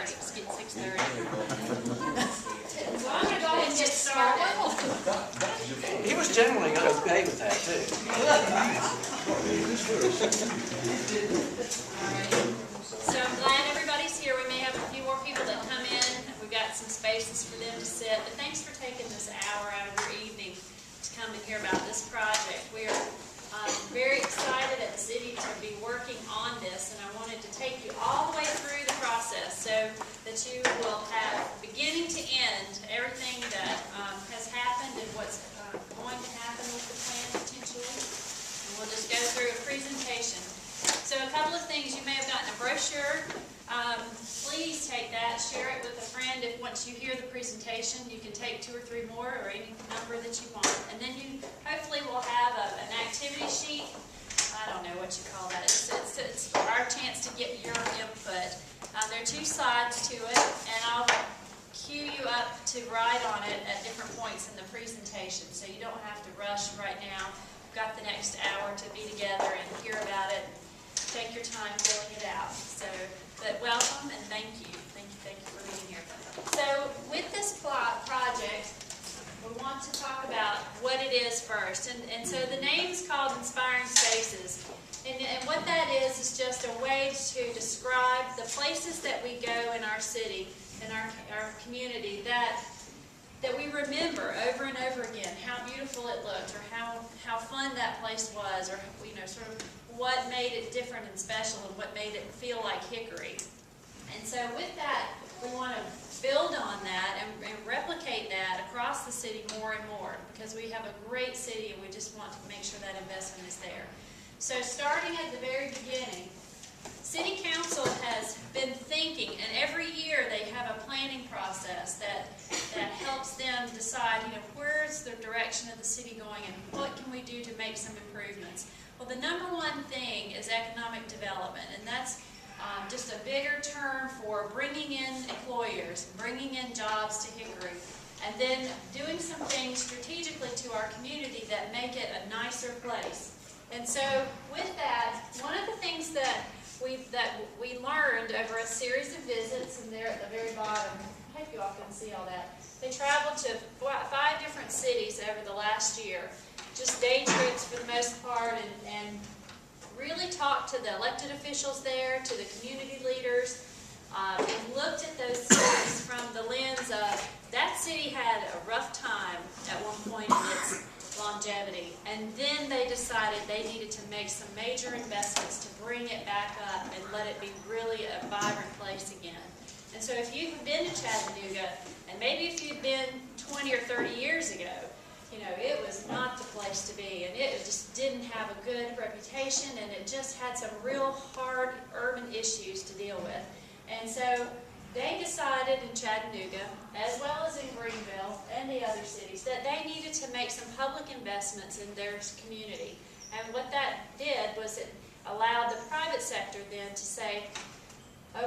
6:30. It's getting 6:30. So I'm going to go ahead and get started. He was generally okay with that, too. So I'm glad everybody's here. We may have a few more people that come in. We've got some spaces for them to sit. But thanks for taking this hour out of your evening to come and hear about this project. We are very excited at the city to be working on this, and I wanted to take you all the way through the process so that you will have, beginning to end, everything that has happened and what's going to happen with the plan potentially. And we'll just go through a presentation. So a couple of things. You may have gotten a brochure. Please take that, share it with a friend. If once you hear the presentation, you can take 2 or 3 more or any number that you want. And then you hopefully will have an activity sheet. I don't know what you call that. It's our chance to get your input. There are 2 sides to it, and I'll cue you up to write on it at different points in the presentation, so you don't have to rush right now. We've got the next hour to be together and hear about it. Take your time filling it out. So, but welcome and thank you. Thank you for being here. So with this project, we want to talk about what it is first. And so the name is called Inspiring Spaces. And what that is just a way to describe the places that we go in our city, in our community, that we remember over and over again how beautiful it looked, or how fun that place was, or sort of what made it different and special, and what made it feel like Hickory. And so with that, we want to build on that and replicate that across the city more and more, because we have a great city and we just want to make sure that investment is there. So starting at the very beginning, City Council has been thinking, and every year they have a planning process that helps them decide, where's the direction of the city going and what can we do to make some improvements. Well, the number one thing is economic development, and that's just a bigger term for bringing in employers, bringing in jobs to Hickory, and then doing some things strategically to our community that make it a nicer place. And so with that, one of the things that we learned over a series of visits, and there at the very bottom, I hope you all can see all that. They traveled to 5 different cities over the last year, just day trips for the most part, and really talked to the elected officials there, to the community leaders, and looked at those cities from the lens of that city had a rough time at one point in its longevity, and then they decided they needed to make some major investments to bring it back up and let it be really a vibrant place again. And so if you've been to Chattanooga, and maybe if you'd been 20 or 30 years ago, it was not the place to be, and it just didn't have a good reputation, and it just had some real hard urban issues to deal with. And so they decided in Chattanooga, as well as in Greenville and the other cities, that they needed to make some public investments in their community. And what that did was it allowed the private sector then to say,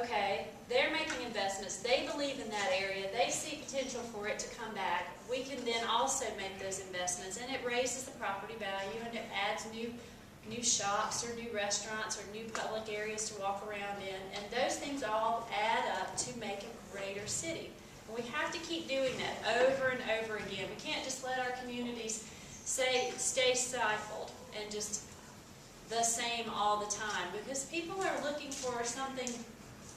okay, they're making investments, they believe in that area, they see potential for it to come back. We can then also make those investments, and it raises the property value, and it adds new shops or new restaurants or new public areas to walk around in, and those things all add up to make a greater city. And we have to keep doing that over and over again. We can't just let our communities stay stifled and just the same all the time, because people are looking for something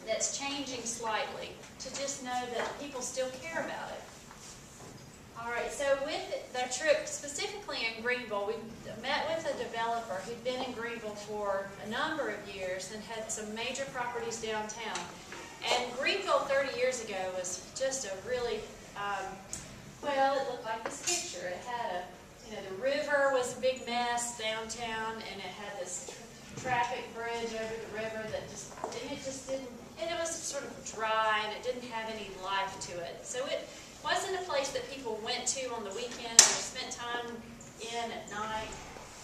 that's changing slightly, to just know that people still care about it. All right, so with the trip specifically in Greenville, we met with a developer who'd been in Greenville for a number of years and had some major properties downtown. And Greenville 30 years ago was just a really, well, it looked like this picture. It had the river was a big mess downtown, and it had this traffic bridge over the river that it was sort of dry, and it didn't have any life to it. So it wasn't a place that people went to on the weekends or spent time in at night.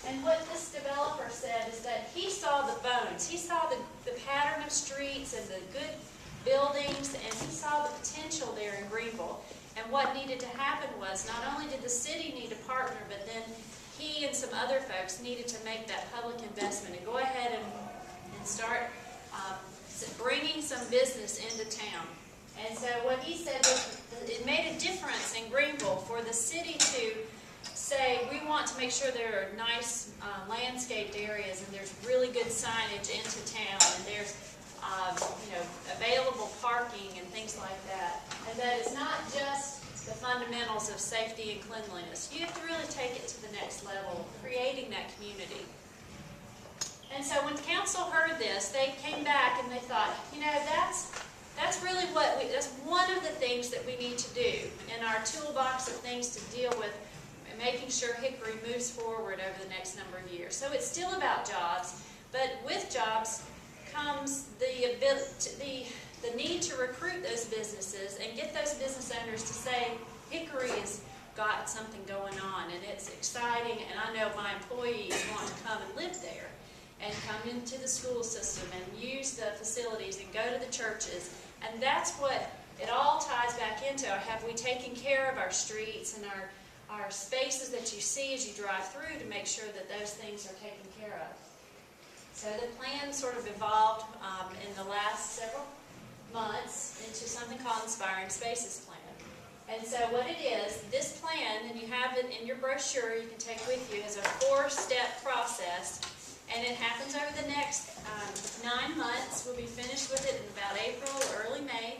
And what this developer said is that he saw the bones. He saw the pattern of streets and the good buildings, and he saw the potential there in Greenville. And what needed to happen was, not only did the city need a partner, but then he and some other folks needed to make that public investment and go ahead and start bringing some business into town. And so what he said was it made a difference in Greenville for the city to say, we want to make sure there are nice landscaped areas and there's really good signage into town and there's available parking and things like that. And that it's not just the fundamentals of safety and cleanliness. You have to really take it to the next level, creating that community. And so when council heard this, they came back and they thought, that's really that's one of the things that we need to do in our toolbox of things to deal with making sure Hickory moves forward over the next number of years. So it's still about jobs, but with jobs comes the need to recruit those businesses and get those business owners to say, Hickory has got something going on and it's exciting and I know my employees want to come and live there and come into the school system and use the facilities and go to the churches. And that's what it all ties back into. Have we taken care of our streets and our spaces that you see as you drive through to make sure that those things are taken care of? So the plan sort of evolved in the last several months into something called Inspiring Spaces Plan. And so what it is, this plan, and you have it in your brochure you can take with you, is a 4-step process. And it happens over the next 9 months. We'll be finished with it in about April or early May.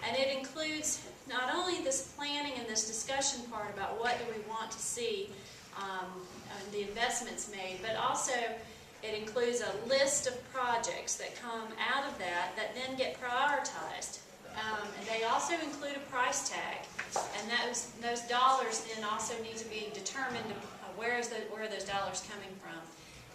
And it includes not only this planning and this discussion part about what do we want to see, the investments made, but also it includes a list of projects that come out of that then get prioritized. And they also include a price tag. And those dollars then also need to be determined where are those dollars coming from.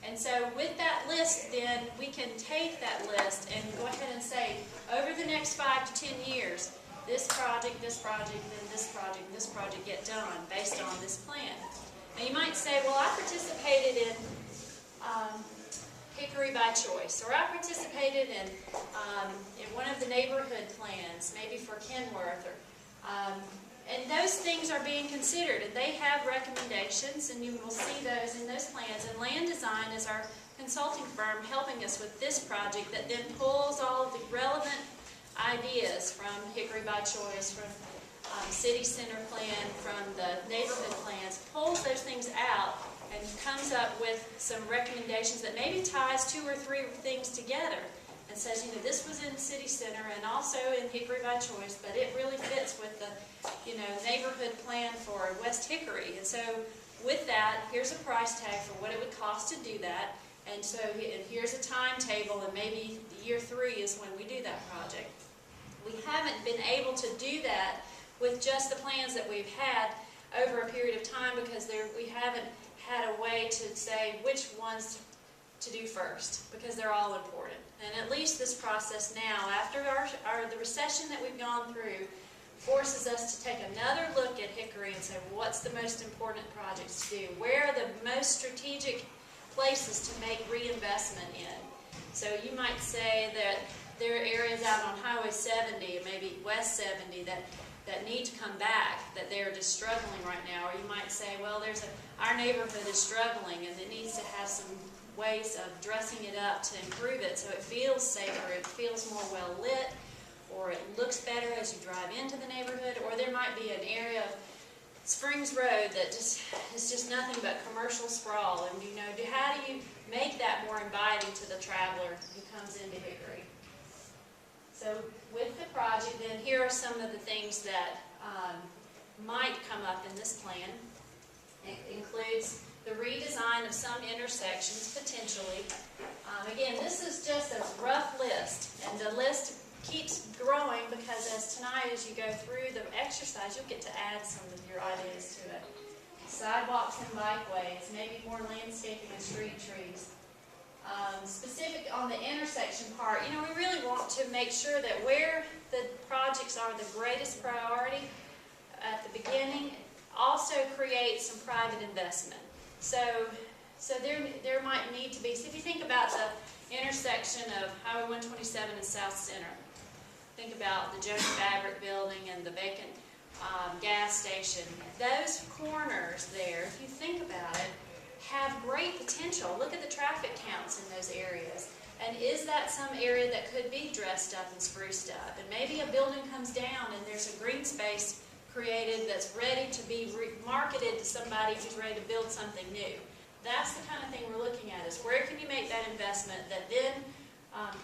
And so with that list, then we can take that list and go ahead and say, over the next 5 to 10 years, this project, then this project, this project get done based on this plan. Now you might say, well, I participated in Hickory by Choice, or I participated in one of the neighborhood plans, maybe for Kenworth, and those things are being considered, and they have recommendations, and you will see those in those plans. And Land Design is our consulting firm helping us with this project that then pulls all of the relevant ideas from Hickory by Choice, from City Center Plan, from the neighborhood plans, pulls those things out and comes up with some recommendations that maybe ties 2 or 3 things together and says, this was in City Center and also in Hickory by Choice, but it really fits with the, neighborhood plan for West Hickory. And so with that, here's a price tag for what it would cost to do that. And so here's a timetable, and maybe year 3 is when we do that project. We haven't been able to do that with just the plans that we've had over a period of time because we haven't had a way to say which ones to do first, because they're all important. And at least this process now, after the recession that we've gone through, forces us to take another look at Hickory and say, what's the most important projects to do? Where are the most strategic places to make reinvestment in? So you might say that there are areas out on Highway 70 and maybe West 70 that need to come back, that they're just struggling right now. Or you might say, well, our neighborhood is struggling and it needs to have some ways of dressing it up to improve it so it feels safer, it feels more well lit, or it looks better as you drive into the neighborhood. Or there might be an area of Springs Road that is just nothing but commercial sprawl, and how do you make that more inviting to the traveler who comes into Hickory? So with the project, then here are some of the things that might come up in this plan. It includes the redesign of some intersections, potentially. Again, this is just a rough list, and the list keeps growing because as you go through the exercise, you'll get to add some of your ideas to it. Sidewalks and bikeways, maybe more landscaping and street trees. Specific on the intersection part, we really want to make sure that where the projects are the greatest priority at the beginning also create some private investment. So there might need to be, so if you think about the intersection of Highway 127 and South Center, think about the Jones Fabric Building and the vacant gas station. Those corners there, if you think about it, have great potential. Look at the traffic counts in those areas. And is that some area that could be dressed up and spruced up? And maybe a building comes down and there's a green space created that's ready to be marketed to somebody who's ready to build something new. That's the kind of thing we're looking at, is where can you make that investment that then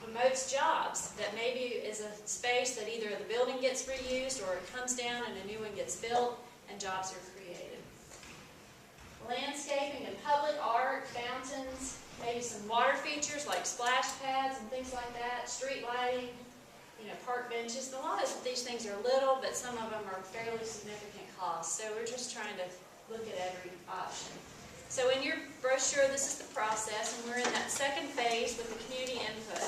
promotes jobs, that maybe is a space that either the building gets reused or it comes down and a new one gets built and jobs are created. Landscaping and public art, fountains, maybe some water features like splash pads and things like that, street lighting, park benches. A lot of these things are little, but some of them are fairly significant costs. So we're just trying to look at every option. So in your brochure, this is the process, and we're in that second phase with the community input.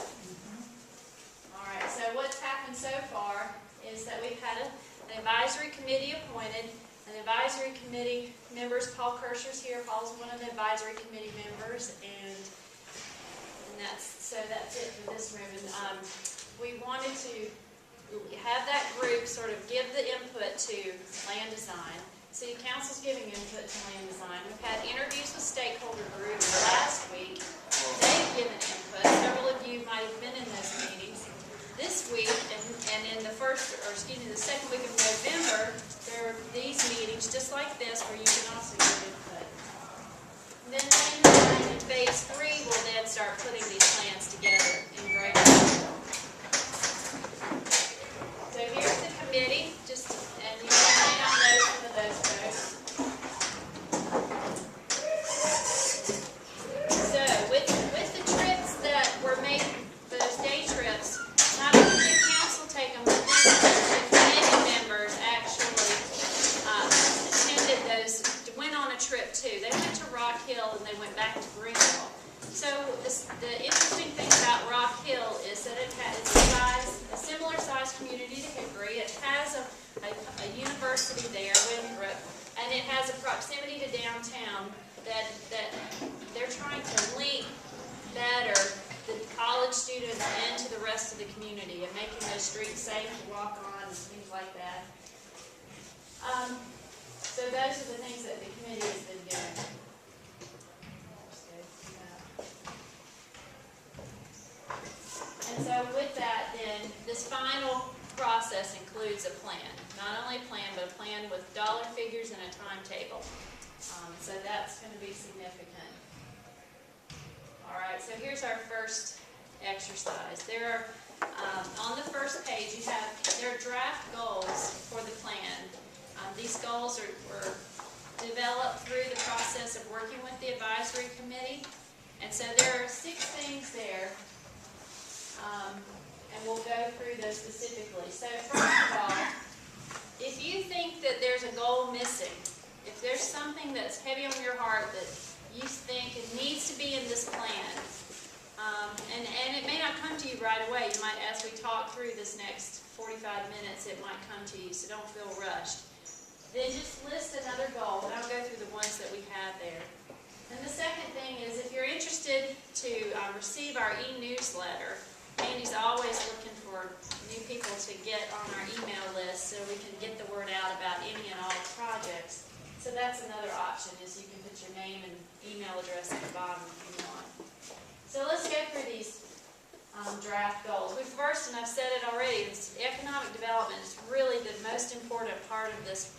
All right, so what's happened so far is that we've had an advisory committee appointed. An advisory committee members, Paul Kirscher's here. Paul's one of the advisory committee members, and that's it for this room. And we wanted to have that group sort of give the input to land design. City Council's giving input to land design. We've had interviews with stakeholder groups last week. They've given input. Several of you might have been in those meetings. This week, and in the second week of November, there are these meetings just like this where you can also give input. And then in phase 3, we'll then start putting these plans together in greater detail. So here's the committee, and you may not know some of those folks. So with the trips that were made, those day trips, not only did council take them, but then the committee members actually attended those, went on a trip too. They went to Rock Hill and they went back to Greenville. So the interesting thing about Rock Hill is that it's a similar size community to Hickory. It has a university there, Winthrop, and it has a proximity to downtown that they're trying to link better the college students into the rest of the community and making those streets safe to walk on and things like that. So those are the things that the committee has been doing. And so with that, then, this final process includes a plan. Not only a plan, but a plan with dollar figures and a timetable. So that's going to be significant. All right, so here's our first exercise. There are, on the first page, there are draft goals for the plan. These goals were developed through the process of working with the advisory committee. And so there are 6 things there. And we'll go through those specifically. So first of all, if you think that there's a goal missing, if there's something that's heavy on your heart that you think it needs to be in this plan, and it may not come to you right away. You might, as we talk through this next 45 minutes, it might come to you, so don't feel rushed. Then just list another goal, and I'll go through the ones that we have there. And the second thing is, if you're interested to receive our e-newsletter, Andy's always looking for new people to get on our email list so we can get the word out about any and all projects. So that's another option, is you can put your name and email address at the bottom if you want. So let's go through these draft goals. First, and I've said it already, economic development is really the most important part of this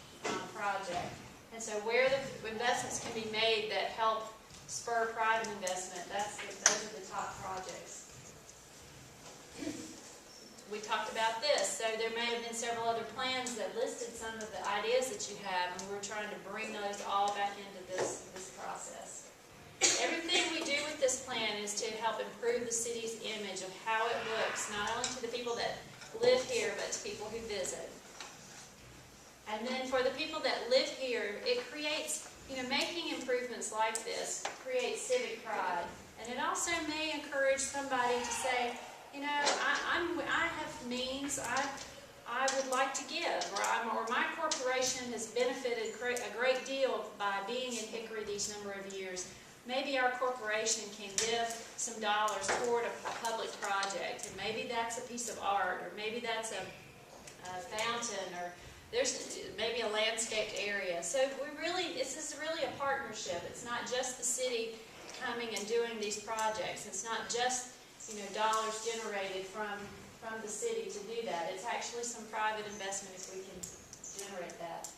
project. And so where the investments can be made that help spur private investment, those are the top projects. We talked about this, so there may have been several other plans that listed some of the ideas that you have, and we're trying to bring those all back into this process. Everything we do with this plan is to help improve the city's image of how it looks, not only to the people that live here, but to people who visit. And then for the people that live here, it creates, making improvements like this creates civic pride. And it also may encourage somebody to say, I have means, I would like to give, or my corporation has benefited a great deal by being in Hickory these number of years. Maybe our corporation can give some dollars toward a public project, and maybe that's a piece of art, or maybe that's a fountain, or there's maybe a landscaped area. So this is really a partnership. It's not just the city coming and doing these projects. It's not just dollars generated from the city to do that. It's actually some private investment if we can generate that.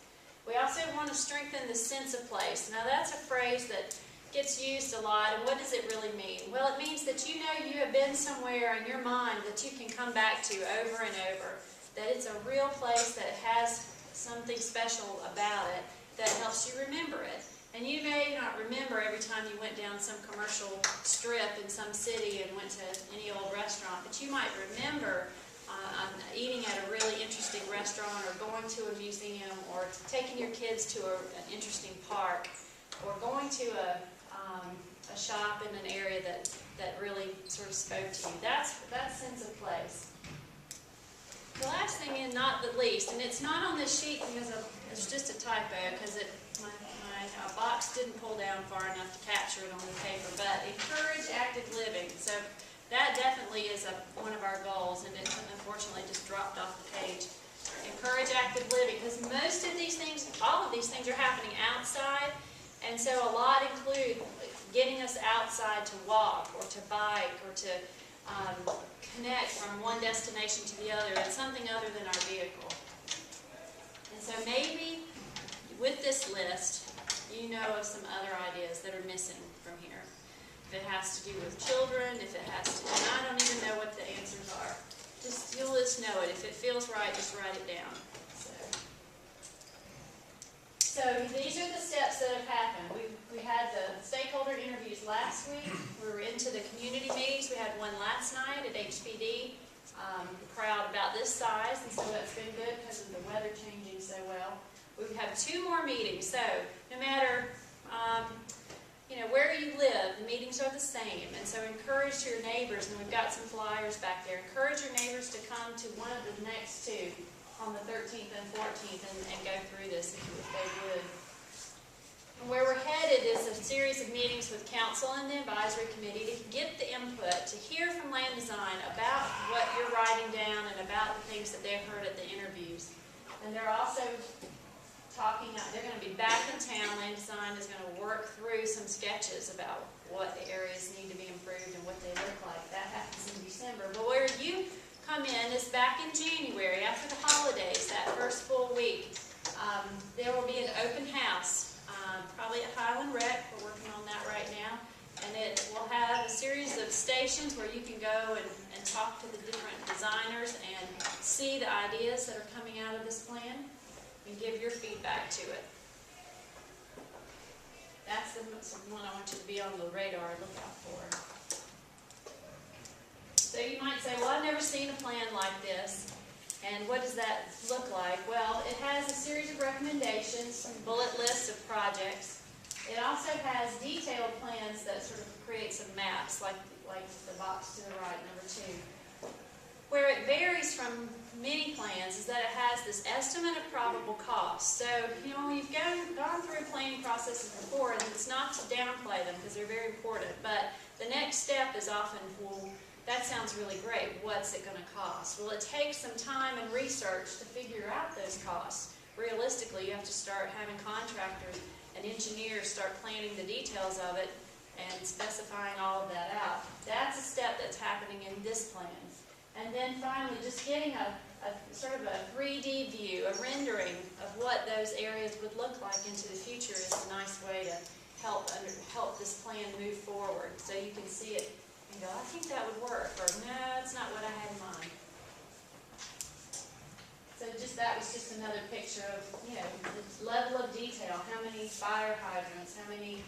We also want to strengthen the sense of place. Now that's a phrase that gets used a lot, and what does it really mean? Well, it means that you have been somewhere in your mind that you can come back to over and over, that it's a real place that has something special about it that helps you remember it. And you may not remember every time you went down some commercial strip in some city and went to any old restaurant, but you might remember eating at a really interesting restaurant, or going to a museum, or taking your kids to an interesting park, or going to a shop in an area that really sort of spoke to you. That's sense of place. The last thing, and not the least, and it's not on this sheet because it's just a typo, because my box didn't pull down far enough to capture it on the paper, but encourage active living. So that definitely is one of our goals, and it unfortunately just dropped off the page. Encourage active living, because most of these things, all of these things are happening outside, and so a lot include getting us outside to walk, or to bike, or to connect from one destination to the other in something other than our vehicle. And so maybe with this list, you know of some other ideas that are missing from here. If it has to do with children, if it has to, and I don't even know what the answers are. You'll just know it. If it feels right, just write it down. So these are the steps that have happened. We had the stakeholder interviews last week. We were into the community meetings. We had one last night at HPD. Crowd about this size, and so that's been good because of the weather changing so well. We have 2 more meetings, so no matter where you live, the meetings are the same, and so encourage your neighbors, and we've got some flyers back there. Encourage your neighbors to come to one of the next 2 on the 13th and 14th and go through this if they would. And where we're headed is a series of meetings with council and the advisory committee to get the input, to hear from land design about what you're writing down and about the things that they've heard at the interviews. And they're also they're going to be back in town. Land design is going to work through some sketches about what the areas need to be improved and what they look like. That happens in December. But where you come in is back in January, after the holidays, that first full week. There will be an open house, probably at Highland Rec. We're working on that right now. And it will have a series of stations where you can go and talk to the different designers and see the ideas that are coming out of this plan and give your feedback to it. That's the one I want you to be on the radar, look out for. So you might say, well, I've never seen a plan like this. And what does that look like? Well, it has a series of recommendations, some bullet lists of projects. It also has detailed plans that sort of create some maps, like the box to the right, number 2. Where it varies from many plans is that it has this estimate of probable cost. So, when you've gone through planning processes before, and it's not to downplay them because they're very important, but the next step is often, well, that sounds really great. What's it going to cost? Well, it takes some time and research to figure out those costs. Realistically, you have to start having contractors and engineers start planning the details of it and specifying all of that out. That's a step that's happening in this plan. And then finally, just getting a sort of a 3D view, a rendering of what those areas would look like into the future is a nice way to help this plan move forward. So you can see it and go, I think that would work, or no, it's not what I had in mind. So that was just another picture of, the level of detail, how many fire hydrants, how many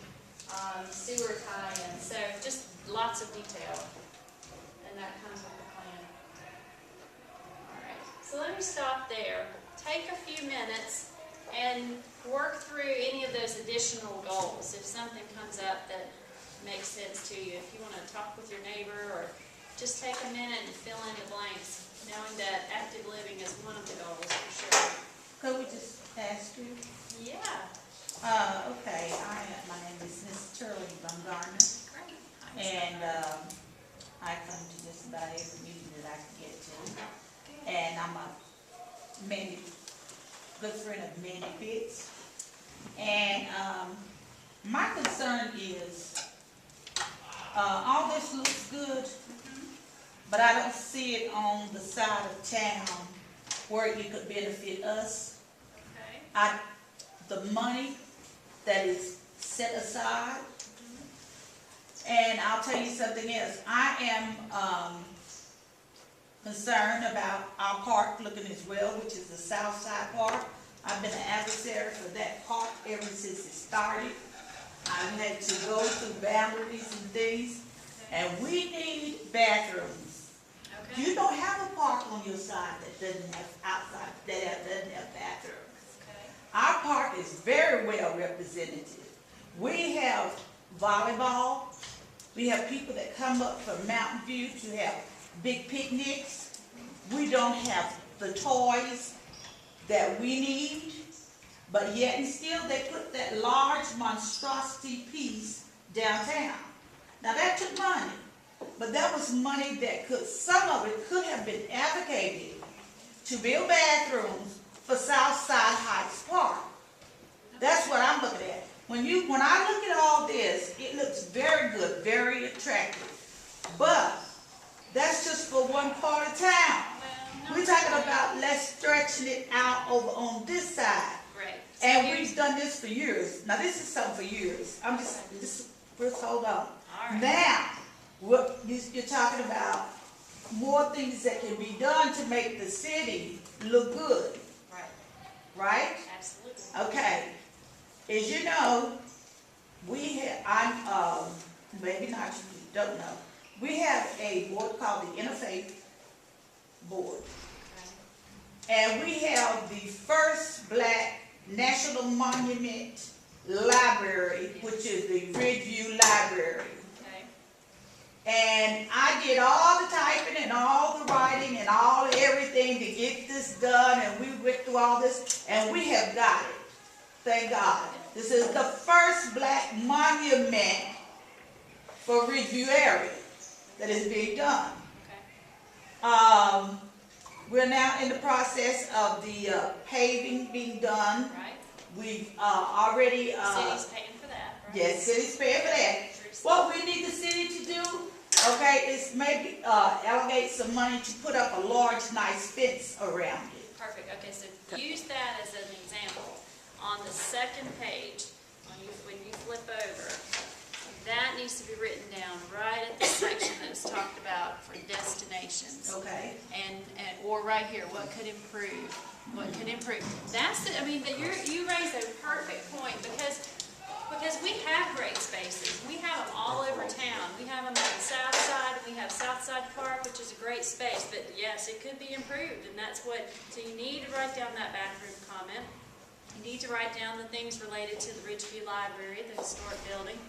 sewer tie-ins, so just lots of detail, and that comes with the plan. All right, so let me stop there. Take a few minutes and work through any of those additional goals. If something comes up that makes sense to you, if you want to talk with your neighbor, or just take a minute and fill in the blanks, knowing that active living is one of the goals for sure. Could we just ask you? Yeah. Okay, my name is Miss Turley Bumgarner, Great. and I come to just about every meeting that I can get to. And I'm a good friend of Mandy Pitts. And my concern is, all this looks good, but I don't see it on the side of town where it could benefit us. Okay. The money that is set aside, and I'll tell you something else. I am concerned about our park looking as well, which is the South Side Park. I've been an adversary for that park ever since it started. I've had to go through boundaries and things, and we need bathrooms. Okay. You don't have a park on your side that doesn't have outside, that doesn't have bathrooms. Okay. Our park is very well represented. We have volleyball. We have people that come up from Mountain View to have big picnics. We don't have the toys that we need, but yet and still they put that large monstrosity piece downtown. Now that took money, but that was money that some of it could have been advocated to build bathrooms for Southside Heights Park. That's what I'm looking at. When I look at all this, it looks very good, very attractive. But that's just for one part of town. Well, We're talking about let's stretching it out over on this side. Right. And we've done this for years. Now this is something for years. Just hold on. All right. Now, what you're talking about more things that can be done to make the city look good, Right. right? Absolutely. Okay. As you know, maybe not, you don't know. We have a board called the Interfaith Board. Okay. And we have the first Black National Monument Library, which is the Ridgeview Library. Okay. And I did all the typing and all the writing and everything to get this done, and we went through all this, and we have got it. Thank God. This is the first Black monument for Ridgeview area that is being done. Okay. We're now in the process of the paving being done. Right. We've already... City's paying for that, right? Yes, city's paying for that. What we need the city to do, okay, is maybe allocate some money to put up a large, nice fence around it. Perfect. Okay, so use that as an example. On the second page, when you flip over, that needs to be written down right at the section that's talked about for destinations. Okay. Or right here, what could improve? What can improve? You raised a perfect point because we have great spaces. We have them all over town. We have them on the south side. We have Southside Park, which is a great space. But yes, it could be improved, and so you need to write down that bathroom comment. You need to write down the things related to the Ridgeview Library, the historic building,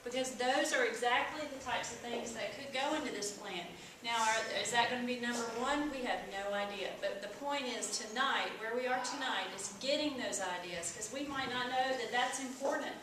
because those are exactly the types of things that could go into this plan. Now, is that going to be number one? We have no idea. But the point is tonight, where we are tonight, is getting those ideas, because we might not know that that's important.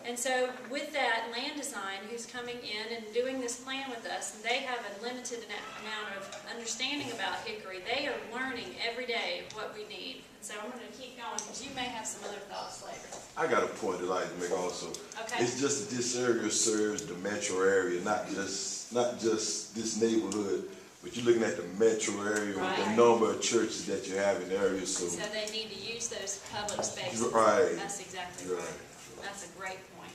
And so with that, Land Design, who's coming in and doing this plan with us, and they have a limited amount of understanding about Hickory. They are learning every day what we need. And so I'm going to keep going because you may have some other thoughts later. I got a point that I'd like to make also. Okay. It's just that this area serves the metro area, not just this neighborhood, but you're looking at the metro area with the Right. number of churches that you have in the area. So they need to use those public spaces. Right. That's exactly Right. right. That's a great point.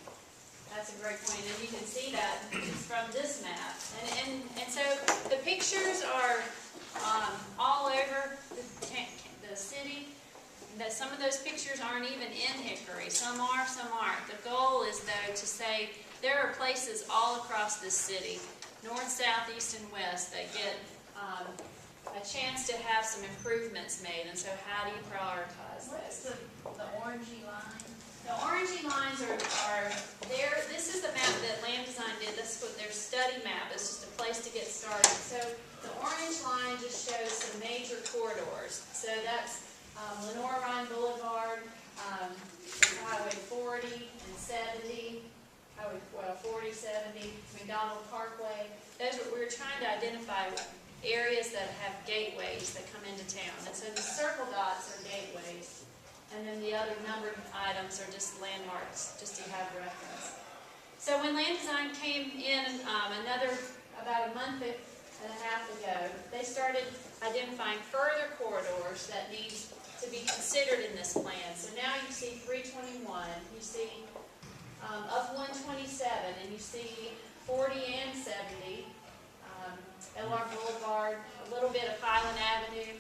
That's a great point, and you can see that from this map. And so the pictures are all over the city. That some of those pictures aren't even in Hickory. Some are, some aren't. The goal is, though, to say there are places all across this city, north, south, east, and west, that get a chance to have some improvements made. And so how do you prioritize What's those? the orangey line? The orangey lines are there. This is the map that Land Design did. This is what their study map. It's just a place to get started. So the orange line just shows some major corridors. So that's Lenore Ryan Boulevard, Highway 40 and 70, Highway 40, 70, McDonald Parkway. Those are, we're trying to identify areas that have gateways that come into town. And so the circle dots are gateways. And then the other numbered items are just landmarks, just to have reference. So when Land Design came in about a month and a half ago, they started identifying further corridors that need to be considered in this plan. So now you see 321, you see up 127, and you see 40 and 70, LR Boulevard, a little bit of Highland Avenue,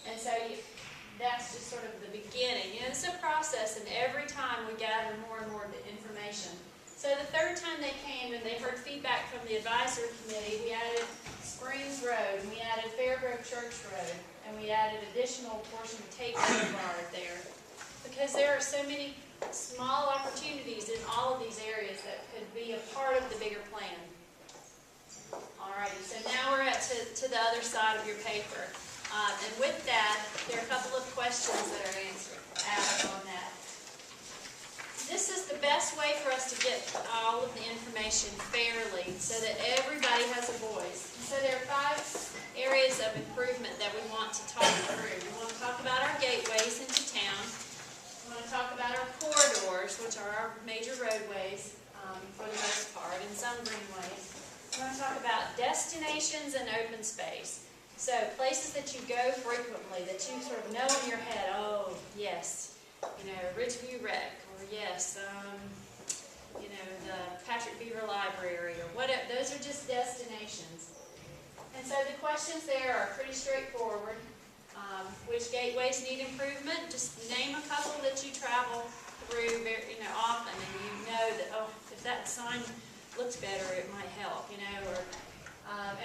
and so that's just sort of the beginning. You know, it's a process, and every time we gather more and more information. So the third time they came and they heard feedback from the advisory committee, we added Springs Road, and we added Fairgrove Church Road, and we added additional portion of Tate Boulevard there, because there are so many small opportunities in all of these areas that could be a part of the bigger plan. Alrighty, so now we're to the other side of your paper. And with that, there are a couple of questions that are asked on that. This is the best way for us to get all of the information fairly so that everybody has a voice. And so there are 5 areas of improvement that we want to talk through. We want to talk about our gateways into town. We want to talk about our corridors, which are our major roadways for the most part, and some greenways. We want to talk about destinations and open space. So places that you go frequently, that you sort of know in your head, oh, yes, you know, Ridgeview Rec, or yes, you know, the Patrick Beaver Library, or whatever. Those are just destinations. And so the questions there are pretty straightforward. Which gateways need improvement? Just name a couple that you travel through very, you know, often, and you know that, oh, if that sign looks better, it might help, you know, or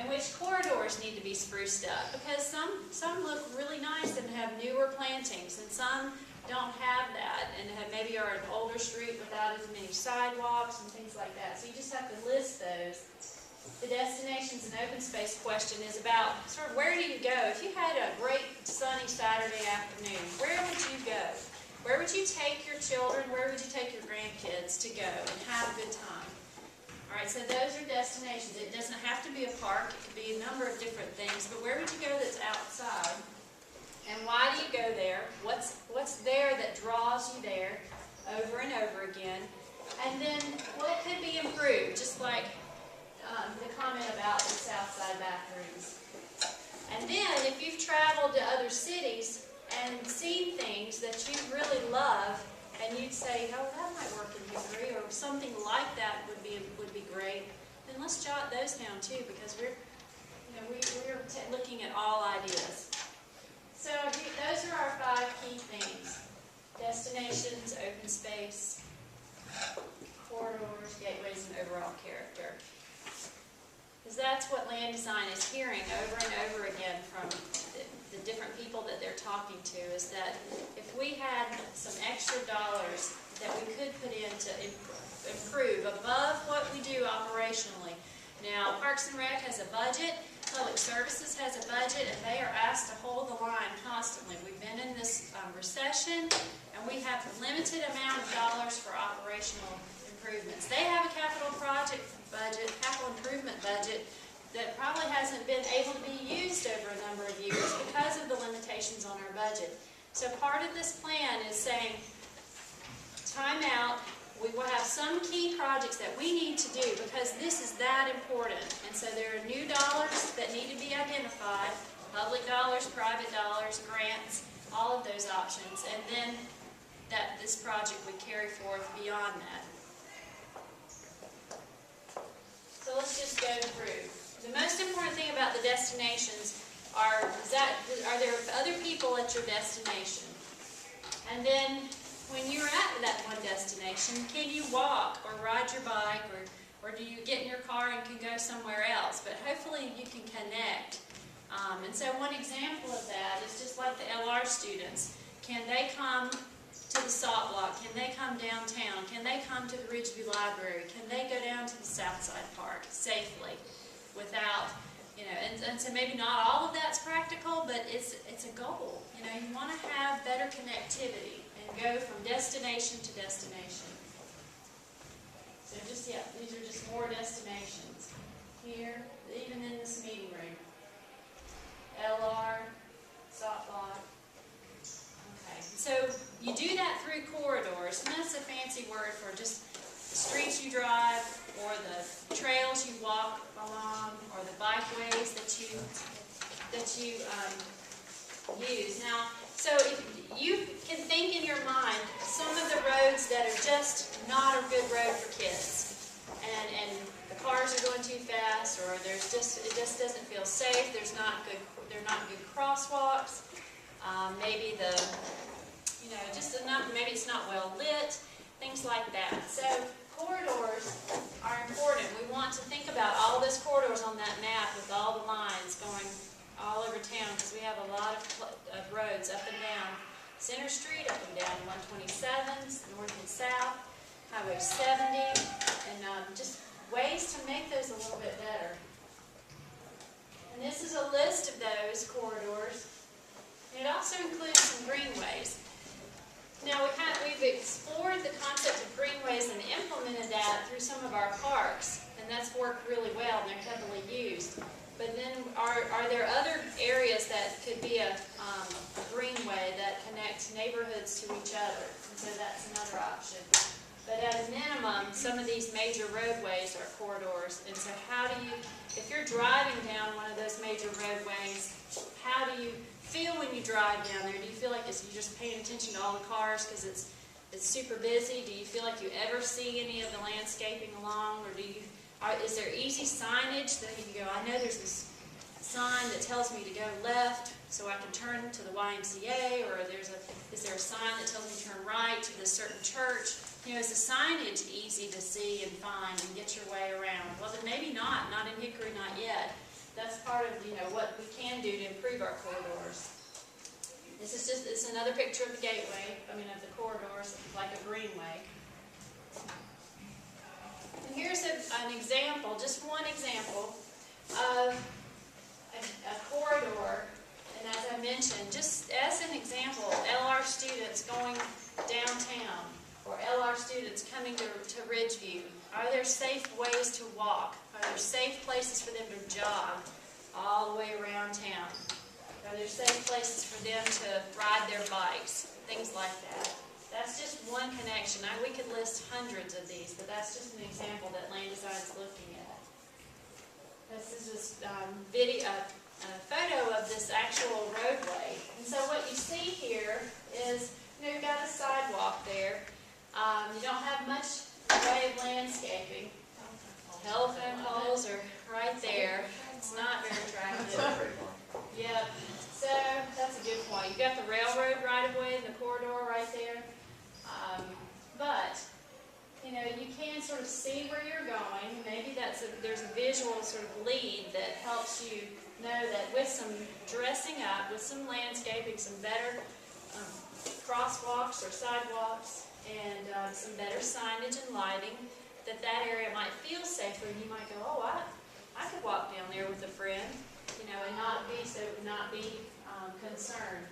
and which corridors need to be spruced up, because some look really nice and have newer plantings, and some don't have that, and maybe are an older street without as many sidewalks and things like that. So you just have to list those. The destinations and open space question is about sort of where do you go? If you had a great sunny Saturday afternoon, where would you go? Where would you take your children? Where would you take your grandkids to go and have a good time? All right, so those are destinations. It doesn't have to be a park. It could be a number of different things. But where would you go that's outside? And why do you go there? What's there that draws you there over and over again? And then what could be improved? Just like the comment about the south side bathrooms. And then if you've traveled to other cities and seen things that you really love, and you'd say, oh, that might work in Hickory, or something like that would be great, then let's jot those down too, because we're looking at all ideas. So those are our 5 key things: destinations, open space, corridors, gateways, and overall character. Because that's what land design is hearing over and over again from the different people that they're talking to, is that if we had some extra dollars that we could put in to improve above what we do operationally. Now, Parks and Rec has a budget, Public Services has a budget, and they are asked to hold the line constantly. We've been in this recession, and we have a limited amount of dollars for operational improvements. They have a capital project budget, capital improvement budget, that probably hasn't been able to be used over a number of years because of the limitations on our budget. So part of this plan is saying, time out, we will have some key projects that we need to do because this is that important. And so there are new dollars that need to be identified, public dollars, private dollars, grants, all of those options. And then that this project would carry forth beyond that. So let's just go through. The most important thing about the destinations are there other people at your destination? And then when you're at that one destination, can you walk or ride your bike, or do you get in your car and can go somewhere else? But hopefully you can connect. And so one example of that is just like the LR students. Can they come to the Salt Block? Can they come downtown? Can they come to the Ridgeview Library? Can they go down to the Southside Park safely without, you know, and so maybe not all of that's practical, but it's a goal. You know, you want to have better connectivity and go from destination to destination. So just, yeah, these are just more destinations. Here, even in this meeting room. LR, Salt Block. Okay, so you do that through corridors, and that's a fancy word for just the streets you drive, or the trails you walk along, or the bikeways that that you use. Now, so if you can think in your mind some of the roads that are just not a good road for kids, and the cars are going too fast, or it just doesn't feel safe. They're not good crosswalks. Maybe maybe it's not well lit. Things like that. So corridors are important. We want to think about all those corridors on that map with all the lines going all over town, because we have a lot of roads up and down Center Street, up and down 127, north and south, Highway 70, and just ways to make those a little bit better. And this is a list of those corridors. And it also includes some greenways. Now, we've explored the concept of greenways and implemented that through some of our parks, and that's worked really well, and they're heavily used. But then, are there other areas that could be a greenway that connects neighborhoods to each other? And so that's another option. But at a minimum, some of these major roadways are corridors. And so how do you, if you're driving down one of those major roadways, how do you feel when you drive down there? Do you feel like you're just paying attention to all the cars because it's super busy? Do you feel like you ever see any of the landscaping along, or is there easy signage that you go, I know there's this sign that tells me to go left so I can turn to the YMCA, or is there a sign that tells me to turn right to this certain church? Is the signage easy to see and find and get your way around? Well, then maybe not in Hickory, not yet. That's part of what we can do to improve our corridors. It's another picture of the gateway, of the corridors, like a greenway. And here's an example, just one example, of a corridor. And as I mentioned, just as an example, LR students going downtown, or LR students coming to Ridgeview. Are there safe ways to walk? Are there safe places for them to jog all the way around town? Are there safe places for them to ride their bikes? Things like that. That's just one connection. We could list hundreds of these, but that's just an example that Land Design is looking at. This is just a photo of this actual roadway. And so what you see here is, you've got a sidewalk there. You don't have much in the way of landscaping. Telephone poles are right there. It's not very attractive. Yep. So that's a good point. You've got the railroad right of way in the corridor right there. But you can sort of see where you're going. Maybe there's a visual sort of lead that helps you know that with some dressing up, with some landscaping, some better crosswalks or sidewalks, and some better signage and lighting, that area might feel safer, and you might go, oh, I could walk down there with a friend, and not be concerned.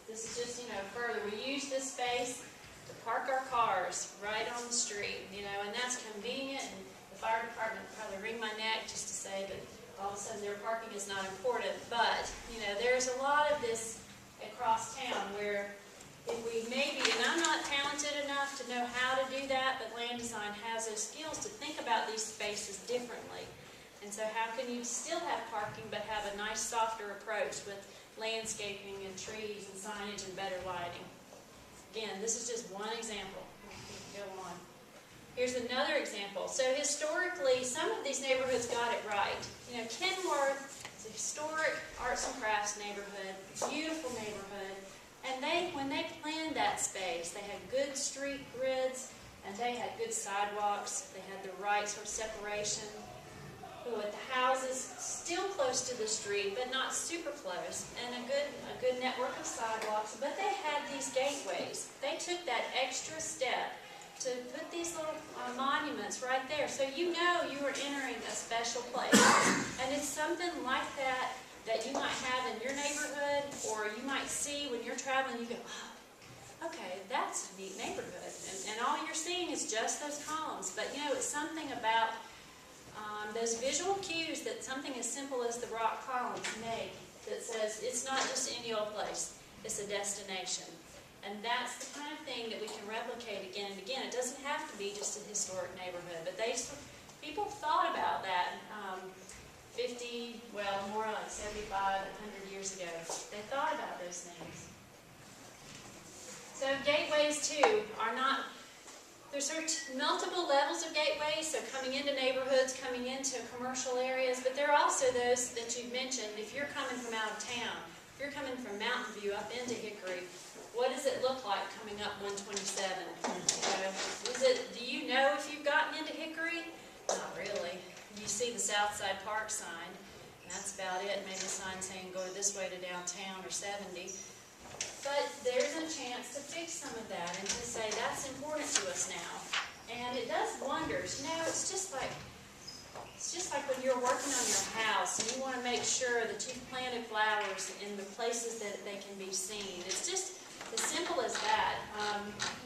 This is just, further. We use this space to park our cars right on the street, and that's convenient, and the fire department would probably wring my neck just to say that all of a sudden their parking is not important, but, there's a lot of this across town where if we and I'm not talented enough to know how to do that, but Land Design has those skills to think about these spaces differently. And so how can you still have parking but have a nice softer approach with landscaping and trees and signage and better lighting? Again, this is just one example. We can go on. Here's another example. So historically, some of these neighborhoods got it right. Kenworth is a historic arts and crafts neighborhood, beautiful neighborhood. And when they planned that space, they had good street grids, and they had good sidewalks. They had the right sort of separation. With the houses still close to the street, but not super close, and a good network of sidewalks. But they had these gateways. They took that extra step to put these little monuments right there, so you were entering a special place. And it's something like that you might have in your neighborhood, or you might see when you're traveling, you go, oh, okay, that's a neat neighborhood. And all you're seeing is just those columns. But it's something about those visual cues that something as simple as the rock columns make that says it's not just any old place, it's a destination. And that's the kind of thing that we can replicate again and again. It doesn't have to be just a historic neighborhood, but people thought about that. 50, well, more like 75, 100 years ago. They thought about those things. So gateways too are not, there's multiple levels of gateways, so coming into neighborhoods, coming into commercial areas, but there are also those that you've mentioned. If you're coming from out of town, if you're coming from Mountain View up into Hickory, what does it look like coming up 127? Do you know if you've gotten into Hickory? Not really. You see the Southside Park sign, and that's about it. Maybe a sign saying go this way to downtown or 70. But there's a chance to fix some of that and to say that's important to us now. And it does wonders. You know, it's just like when you're working on your house and you want to make sure that you've planted flowers in the places that they can be seen. It's just as simple as that.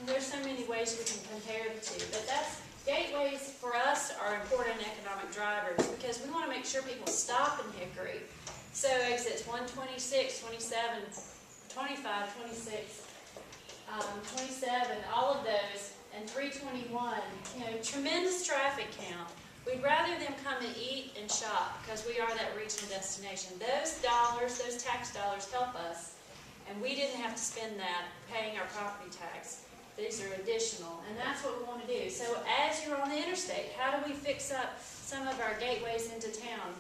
There's so many ways we can compare the two, but gateways for us are important economic drivers because we want to make sure people stop in Hickory. So exits 126, 27, 25, 26, 27, all of those, and 321, you know, tremendous traffic count. We'd rather them come and eat and shop because we are that regional destination. Those dollars, those tax dollars help us, and we didn't have to spend that paying our property tax. These are additional, and that's what we want to do. So as you're on the interstate, how do we fix up some of our gateways into town?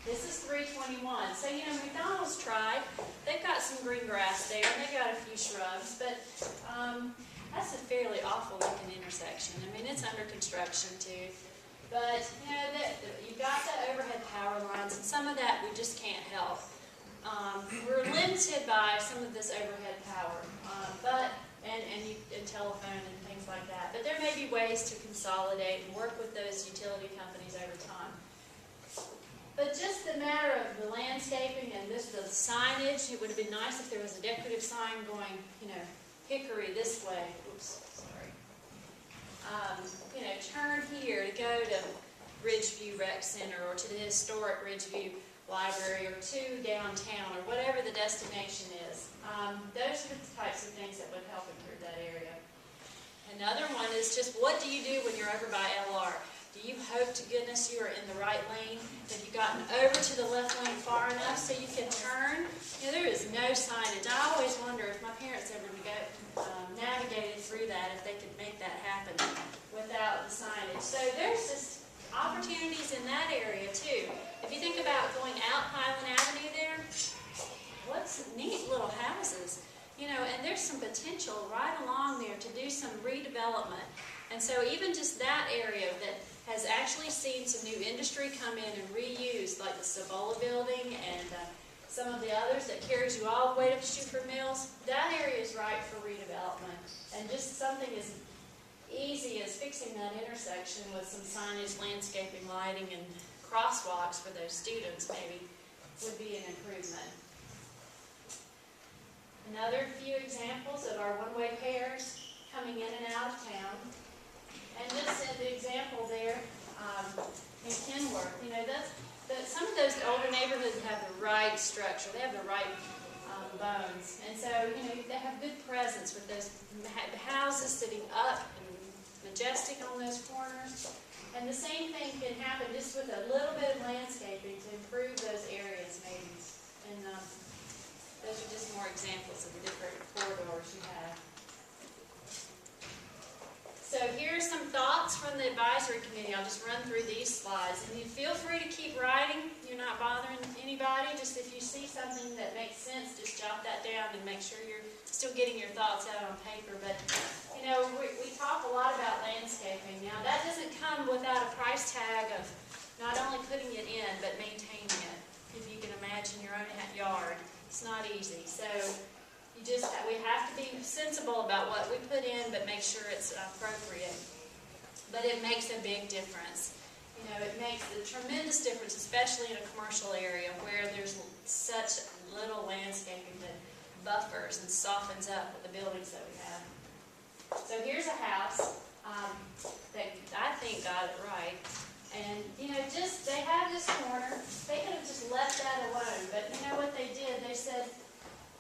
This is 321. So, you know, McDonald's tried. They've got some green grass there, and they've got a few shrubs, but that's a fairly awful looking intersection. I mean, it's under construction too. But, you know, you've got the overhead power lines, and some of that we just can't help. We're limited by some of this overhead power, and telephone and things like that. But there may be ways to consolidate and work with those utility companies over time. But just the matter of the landscaping and the signage, it would have been nice if there was a decorative sign going, you know, Hickory this way. Oops, sorry. You know, turn here to go to Ridgeview Rec Center or to the historic Ridgeview Library or to downtown or whatever the destination is. Those are the types of things that would help improve that area. Another one is just what do you do when you're over by LR? Do you hope to goodness you are in the right lane? Have you gotten over to the left lane far enough so you can turn? You know, there is no signage. I always wonder if my parents ever navigated through that, if they could make that happen without the signage. So there's just opportunities in that area too. If you think about going out Highland Avenue there, what's neat little houses, you know, and there's some potential right along there to do some redevelopment. And so even just that area that has actually seen some new industry come in and reuse, like the Cibola building and some of the others that carries you all the way up to Shuford Mills, that area is right for redevelopment. And just something as easy as fixing that intersection with some signage, landscaping, lighting, and crosswalks for those students maybe would be an improvement. Another few examples of our one-way pairs coming in and out of town. And just the example there in Kenworth, you know, some of those older neighborhoods have the right structure. They have the right bones. And so, you know, they have good presence with those houses sitting up and majestic on those corners. And the same thing can happen just with a little bit of landscaping to improve those areas maybe. And those are just more examples of the different corridors you have. So here are some thoughts from the advisory committee. I'll just run through these slides. And you feel free to keep writing. You're not bothering anybody. Just if you see something that makes sense, just jot that down and make sure you're still getting your thoughts out on paper. But, you know, we talk a lot about landscaping. Now, that doesn't come without a price tag of not only putting it in, but maintaining it. If you can imagine your own yard, it's not easy. So we have to be sensible about what we put in, but make sure it's appropriate. But it makes a big difference. You know, it makes a tremendous difference, especially in a commercial area where there's such little landscaping that buffers and softens up the buildings that we have. So here's a house that I think got it right. And, you know, they have this corner. They could have just left that alone. But you know what they did? They said,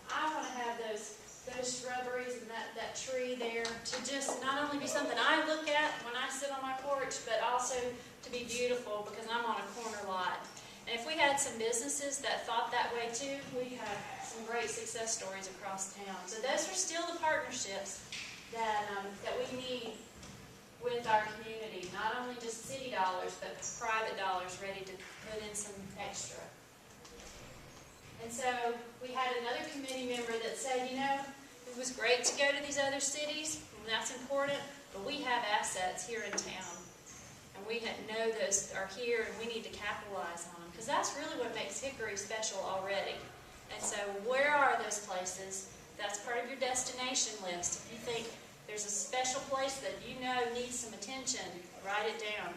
I want to have those shrubberies and that tree there to just not only be something I look at when I sit on my porch, but also to to be beautiful because I'm on a corner lot. And if we had some businesses that thought that way too, we have some great success stories across town. So those are still the partnerships that we need with our community. Not only just city dollars, but private dollars ready to put in some extra. And so we had another committee member that said, you know, it was great to go to these other cities, and that's important, but we have assets here in town. And we know those are here, and we need to capitalize on them, because that's really what makes Hickory special already. And so where are those places? That's part of your destination list. If you think there's a special place that you know needs some attention, write it down.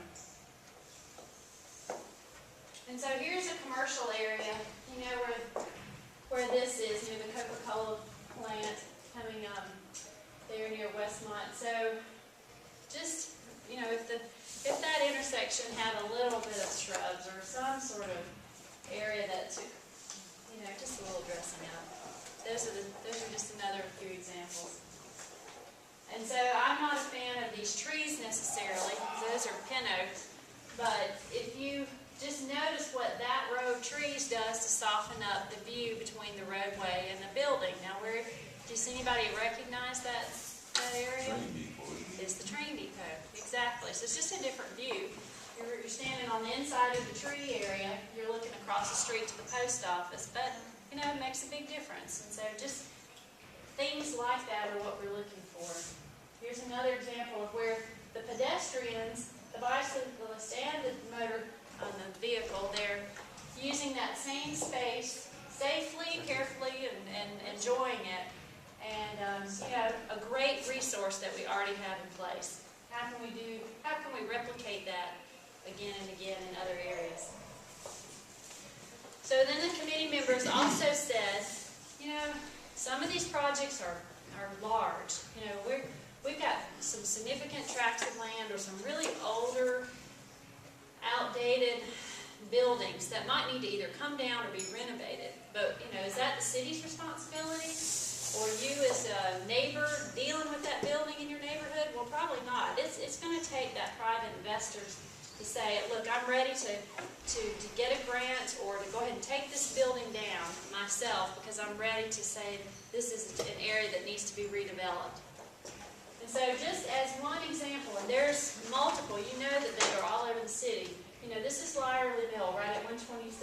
And so here's a commercial area, you know, where this is, near the Coca-Cola plant coming up there near Westmont. So just, you know, if that intersection had a little bit of shrubs or some sort of area that took, you know, just a little dressing up. Those are just another few examples. And so I'm not a fan of these trees necessarily, those are pin oaks, but if you just notice what that row of trees does to soften up the view between the roadway and the building. Now, does anybody recognize that area? Train depot. It's the train depot, exactly. So it's just a different view. You're standing on the inside of the tree area, you're looking across the street to the post office, but, you know, it makes a big difference. And so just things like that are what we're looking for. Here's another example of where the pedestrians, the bicyclist, and the motor on the vehicle, they're using that same space safely, carefully, and enjoying it. And you know, a great resource that we already have in place. How can we replicate that again and again in other areas? So then the committee members also said, you know, some of these projects are large. You know, we've got some significant tracts of land or some really older, outdated buildings that might need to either come down or be renovated. But, you know, is that the city's responsibility? Or you as a neighbor dealing with that building in your neighborhood? Well, probably not. It's going to take that private investor to say, look, I'm ready to get a grant or to go ahead and take this building down myself because I'm ready to say this is an area that needs to be redeveloped. And so just as one example, and there's multiple, you know that they are all over the city. You know, this is Lyerly Mill right at 127.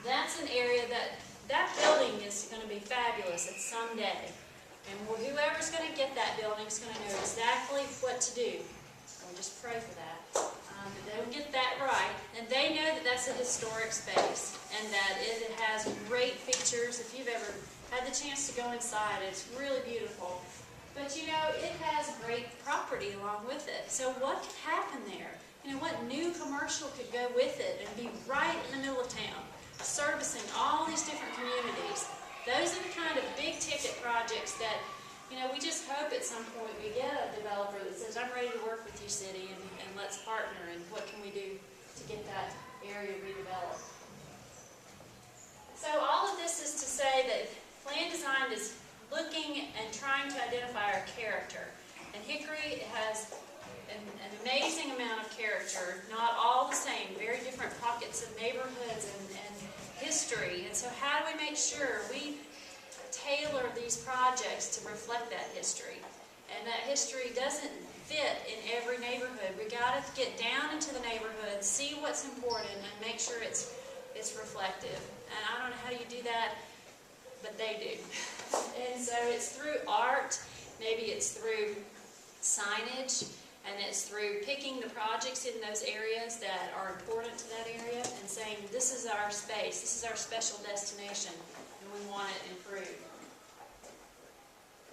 That's an area that building is going to be fabulous at some day. And whoever's going to get that building is going to know exactly what to do. We'll just pray for that. They'll get that right. And they know that that's a historic space and that it has great features. If you've ever had the chance to go inside, it's really beautiful. But you know, it has great property along with it. So what could happen there? You know, what new commercial could go with it and be right in the middle of town, servicing all these different communities? Those are the kind of big ticket projects that, you know, we just hope at some point we get a developer that says, I'm ready to work with you, city, and let's partner, and what can we do to get that area redeveloped? So all of this is to say that plan design is looking and trying to identify our character. And Hickory has an amazing amount of character, not all the same, very different pockets of neighborhoods and history. And so how do we make sure we tailor these projects to reflect that history? And that history doesn't fit in every neighborhood. We got to get down into the neighborhood, see what's important, and make sure it's reflective. And I don't know how you do that, but they do. And so it's through art, maybe it's through signage, and it's through picking the projects in those areas that are important to that area and saying, this is our space, this is our special destination, and we want it improved.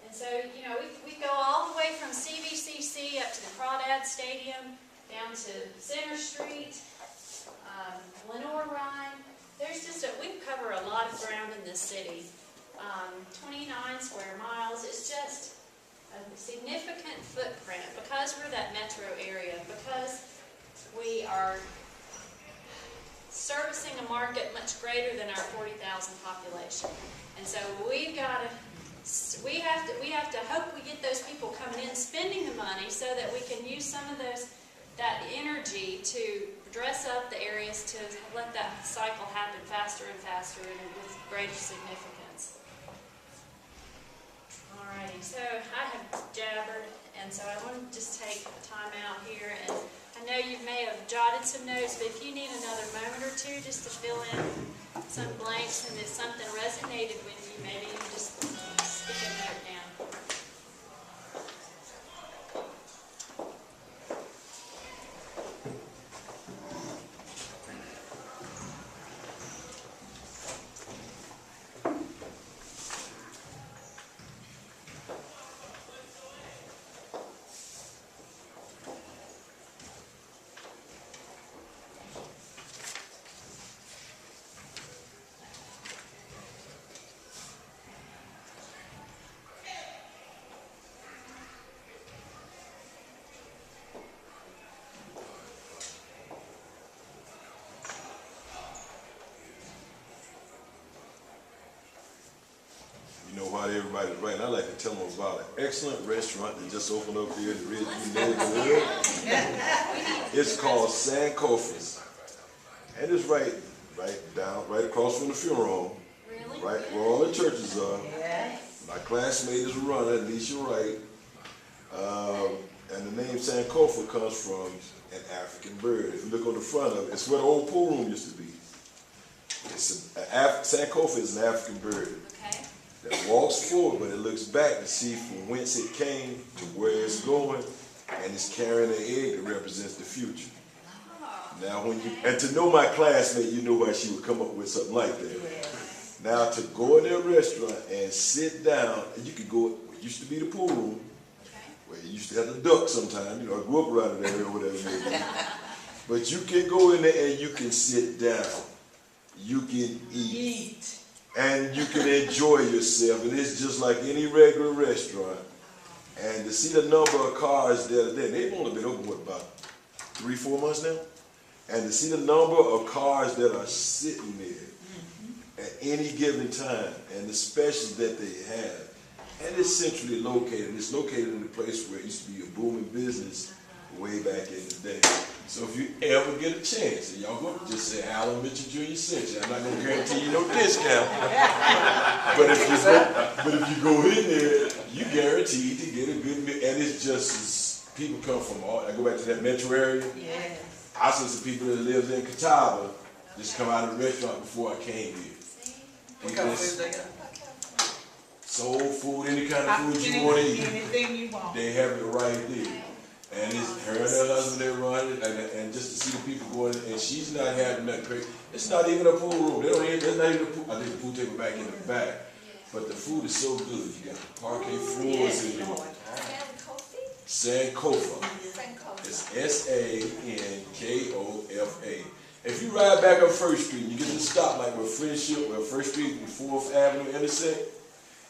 And so, you know, we go all the way from CVCC up to the Crawdad Stadium, down to Center Street, Lenore Rhine. There's just we cover a lot of ground in this city. 29 square miles. It's just a significant footprint because we're that metro area, because we are servicing a market much greater than our 40,000 population. And so we have to hope we get those people coming in spending the money so that we can use some of those that energy to dress up the areas to let that cycle happen faster and faster and with greater significance. Alrighty, so I have jabbered, and so I want to just take time out here, and I know you may have jotted some notes, but if you need another moment or two just to fill in some blanks, and if something resonated with you, maybe you just stick a note down. You know, while everybody's writing, I like to tell them about an excellent restaurant that just opened up here in the Ridgeview neighborhood. It's called Sankofa's. And it's right across from the funeral home. Really? Right where all the churches are. Yes. My classmate is a runner, Alicia Wright. And the name Sankofa comes from an African bird. If you look on the front of it, it's where the old pool room used to be. Sankofa is an African bird. Okay. That walks forward, but it looks back to see from whence it came to where it's going, and it's carrying an egg that represents the future. Now, and to know my classmate, you know why she would come up with something like that. Yes. Now, to go in a restaurant and sit down, and you could go, it used to be the pool room, where you used to have to duck sometimes, you know, I grew up around that area or whatever it may be. But you can go in there and you can sit down, you can eat. And you can enjoy yourself, and it's just like any regular restaurant. And to see the number of cars that are there, they've only been open, what, about 3-4 months now? And to see the number of cars that are sitting there at any given time, and the specials that they have. And it's centrally located. It's located in a place where it used to be a booming business way back in the day. So if you ever get a chance, and y'all go just say Allen Mitchell Jr. sent you. I'm not gonna guarantee you no discount. but if you go in there, you guaranteed to get a good meal. And it's just people come from all. I go back to that metro area. Yes. I saw some people that lives in Catawba just come out of the restaurant before I came here. What kind of food they got? Soul food, any kind of food you want to eat. Anything you want. They have it right there. And it's her and her husband, they run it, and just to see the people going, and she's not having that crazy. It's not even a pool room. They don't even, there's not even a pool. I think the pool table back in the back. But the food is so good. You got the parquet floors in there. Sankofa. It's S-A-N-K-O-F-A. If you ride back up First Street, you get to the stoplight where Friendship, where First Street and 4th Avenue intersect,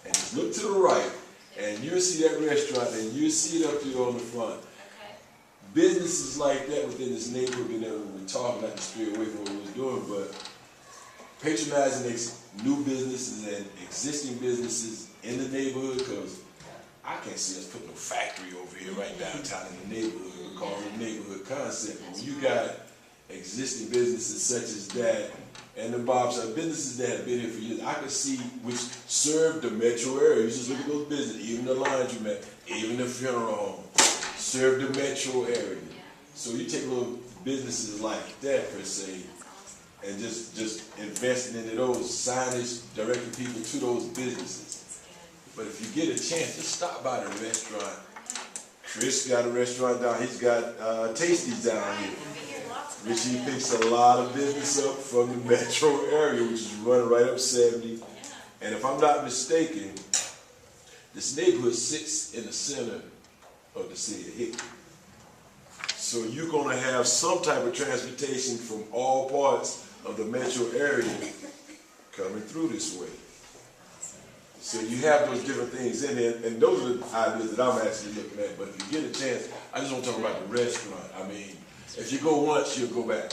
and just look to the right, and you'll see that restaurant, and you'll see it up there on the front. Businesses like that within this neighborhood, you know, we're talking, not to stray away from what we was doing, but patronizing new businesses and existing businesses in the neighborhood, because I can't see us putting no factory over here right downtown in the neighborhood. We call it a neighborhood concept. But when you got existing businesses such as that, and the Bob's businesses that have been here for years, I could see which serve the metro area. You just look at those businesses, even the laundromat, even the funeral home, serve the metro area. So you take little businesses like that per se, and just investing into those signage, directing people to those businesses. But if you get a chance, just stop by the restaurant. Chris got a restaurant down. He's got Tasties down here. Richie picks a lot of business up from the metro area, which is running right up 70. And if I'm not mistaken, this neighborhood sits in the center of the city of Hickman. So you're going to have some type of transportation from all parts of the metro area coming through this way. So you have those different things in there, and those are the ideas that I'm actually looking at. But if you get a chance, I just want to talk about the restaurant. I mean, if you go once, you'll go back.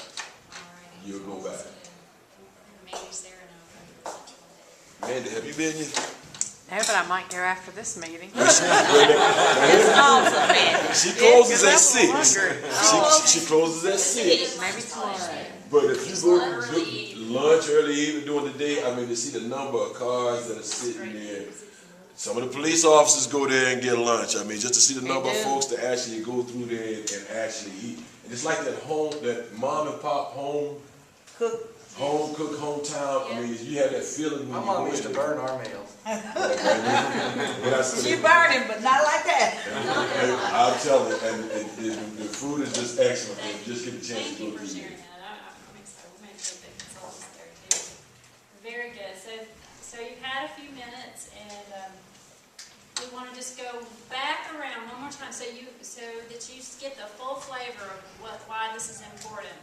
You'll go back. Mandy, have you been yet? No, but I might go after this meeting. It's also finished. She closes at It's level 6. 100. She closes at 6. Maybe tomorrow. But if you go Lunch to early evening. lunch early evening during the day, I mean, to see the number of cars that are sitting there. Some of the police officers go there and get lunch. I mean, just to see the number of folks that actually go through there and actually eat. And it's like that mom and pop home cook, hometown. I mean, you have that feeling My when mom you used go to in burn our meals. She burning, but not like that. I'll tell you, and the food is just excellent. And you just get a chance Thank to you go for through sharing it. that. I'm excited. We'll make sure the consultants there too. Very good. So you've had a few minutes, and we want to just go back around one more time, so that you get the full flavor of why this is important.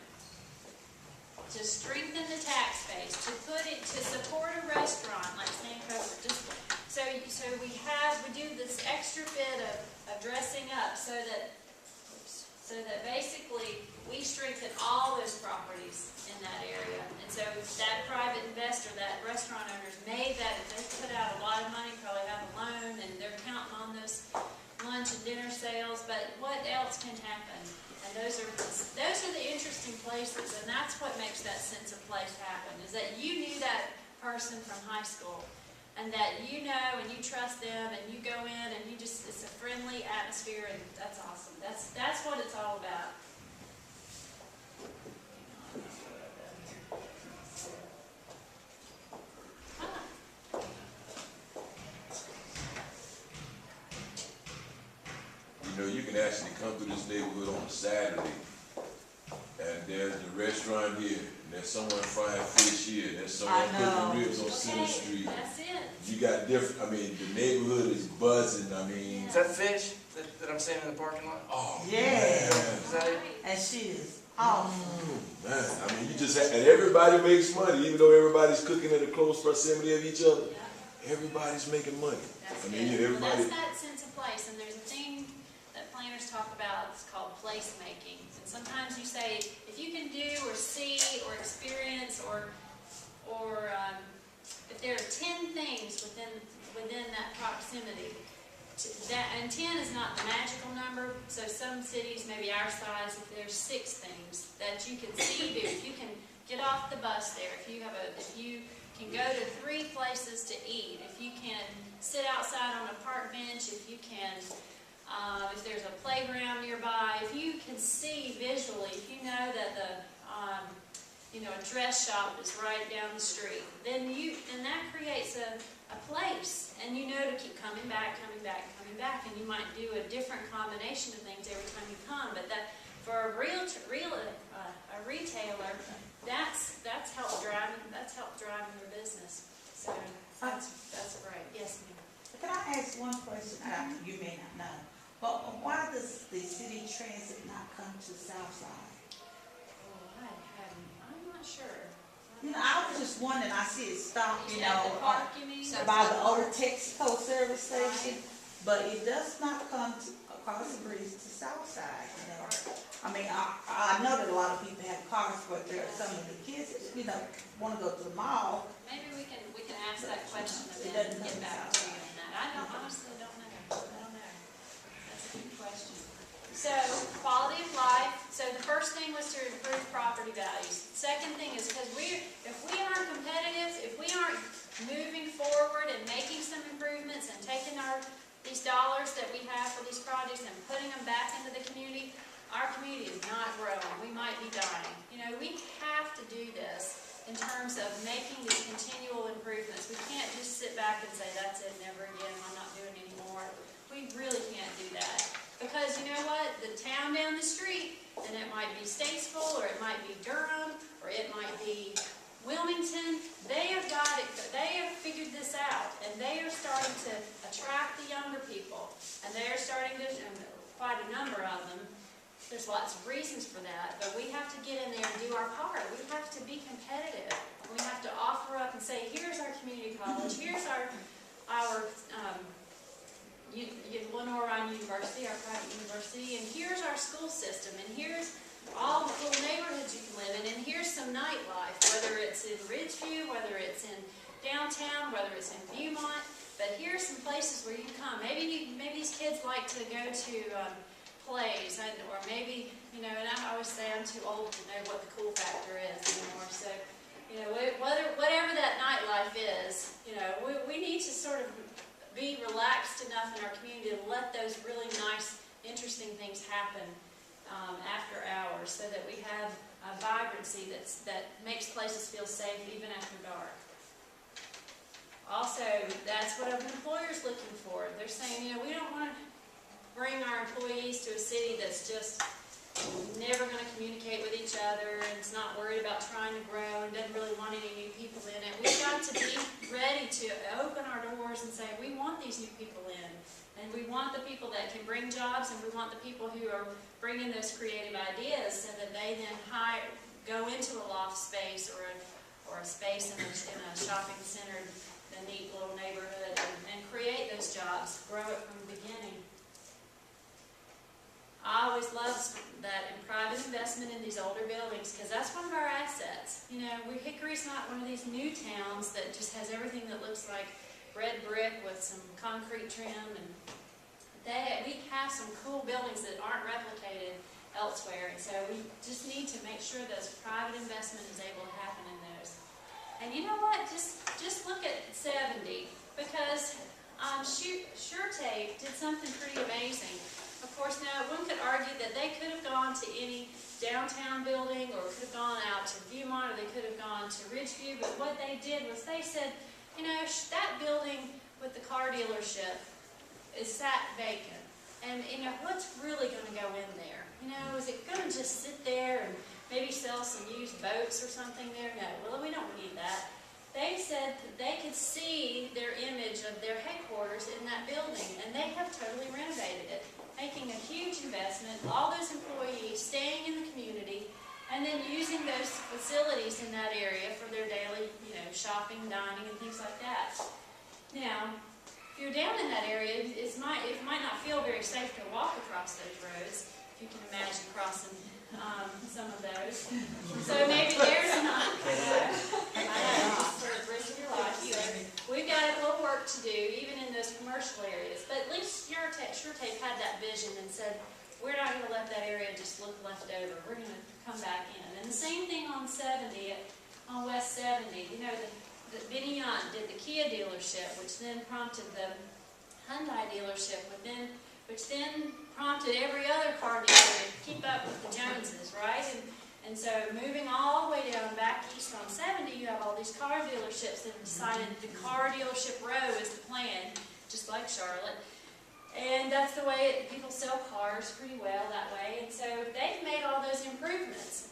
To strengthen the tax base, to support a restaurant like Sankofa. So we do this extra bit of dressing up so that basically we strengthen all those properties in that area. And so that private investor, that restaurant owners made that, if they put out a lot of money, probably have a loan, and they're counting on those lunch and dinner sales, but what else can happen? And those are the interesting places, and that's what makes that sense of place happen, is that you knew that person from high school, and that you know and you trust them, and you go in and it's a friendly atmosphere, and that's awesome. That's what it's all about. You know, you can actually come through this neighborhood on a Saturday, and there's a restaurant here, and there's someone frying fish here, and there's someone cooking ribs on Center Street. That's it. You got different, I mean, the neighborhood is buzzing, I mean. Is that fish that I'm seeing in the parking lot? Oh, Yeah. man. Is that it? And she is awesome. Man, I mean, you just and everybody makes money, even though everybody's cooking in a close proximity of each other. Everybody's making money. That's I mean, it. everybody. Well, that's that sense of place, and there's a thing that planners talk about. It's called place making. And sometimes you say, if you can do or see or experience or if there are 10 things within that proximity, and 10 is not the magical number. So some cities, maybe our size, if there's 6 things that you can see do, if you can get off the bus there, if you can go to 3 places to eat, if you can sit outside on a park bench, if you can, if there's a playground nearby, if you can see visually, if you know that a dress shop is right down the street, then that creates a place, and you know to keep coming back, and you might do a different combination of things every time you come. But that for a retailer, that's helped driving their business. So that's great. Yes, ma'am. Can I ask one question? You may not know, but why does the city transit not come to Southside? Oh, I'm not sure. I was just wondering. I see it stop, At the park, you mean? by the old Texaco service station, but it does not come across the bridge to Southside. I mean, I know that a lot of people have cars, but there are some of the kids, want to go to the mall. Maybe we can ask that question and then get back to you on that. I honestly don't know. That's a good question. So, quality of life. So the first thing was to improve property values. Second thing is because if we aren't competitive, if we aren't moving forward and making some improvements and taking these dollars that we have for these projects and putting them back into the community, our community is not growing. We might be dying. We have to do this in terms of making these continual improvements. We can't just sit back and say, that's it, never again, I'm not doing any more. We really can't do that. Because you know what? The town down the street, and it might be Statesville, or it might be Durham, or it might be Wilmington, they have got it, they have figured this out, and they are starting to attract the younger people, and they are starting to, and quite a number of them. There's lots of reasons for that, but we have to get in there and do our part. We have to be competitive. We have to offer up and say, here's our community college, here's our Lenore Ryan University, our private university, and here's our school system, and here's all the little neighborhoods you can live in, and here's some nightlife, whether it's in Ridgeview, whether it's in downtown, whether it's in Viewmont, But here are some places where you can come. Maybe these kids like to go to plays, or maybe, and I always say I'm too old to know what the cool factor is anymore. So, whatever that nightlife is, we need to sort of be relaxed enough in our community to let those really nice, interesting things happen after hours, so that we have a vibrancy that makes places feel safe even after dark. Also, that's what an employer's looking for. They're saying, we don't want to bring our employees to a city that's just never going to communicate with each other, and it's not worried about trying to grow and doesn't really want any new people in it. We've got to be ready to open our doors and say, we want these new people in. And we want the people that can bring jobs, and we want the people who are bringing those creative ideas, so that they then go into a loft space or a space in a shopping center, a neat little neighborhood, and create those jobs, grow it from the beginning. I always love that in private investment in these older buildings, because that's one of our assets. Hickory's not one of these new towns that just has everything that looks like red brick with some concrete trim, and we have some cool buildings that aren't replicated elsewhere, and so we just need to make sure that private investment is able to happen in those. And you know what? Just look at 70, because SureTape did something pretty amazing. Of course, now one could argue that they could have gone to any downtown building, or could have gone out to Viewmont, or they could have gone to Ridgeview, but what they did was they said, that building with the car dealership is sat vacant. And, what's really going to go in there? Is it going to just sit there and maybe sell some used boats or something there? No, well, we don't need that. They said that they could see their image of their headquarters in that building, and they have totally renovated it, making a huge investment, all those employees staying in the community, and then using those facilities in that area for their daily, shopping, dining, and things like that. Now, if you're down in that area, it might not feel very safe to walk across those roads, if you can imagine crossing some of those. So maybe there's not. I know, just sort of risk your life. So we've got a little work to do, even in those commercial areas. But at least SureTape had that vision and said, we're not going to let that area just look left over. We're going to come back in. And the same thing on 70, on West 70. Benny Young did the Kia dealership, which then prompted the Hyundai dealership, which then prompted every other car dealer to keep up with the Joneses, right? And so moving all the way down back east on 70, you have all these car dealerships that have decided the car dealership row is the plan, just like Charlotte. And that's the way people sell cars pretty well that way. And so they've made all those improvements.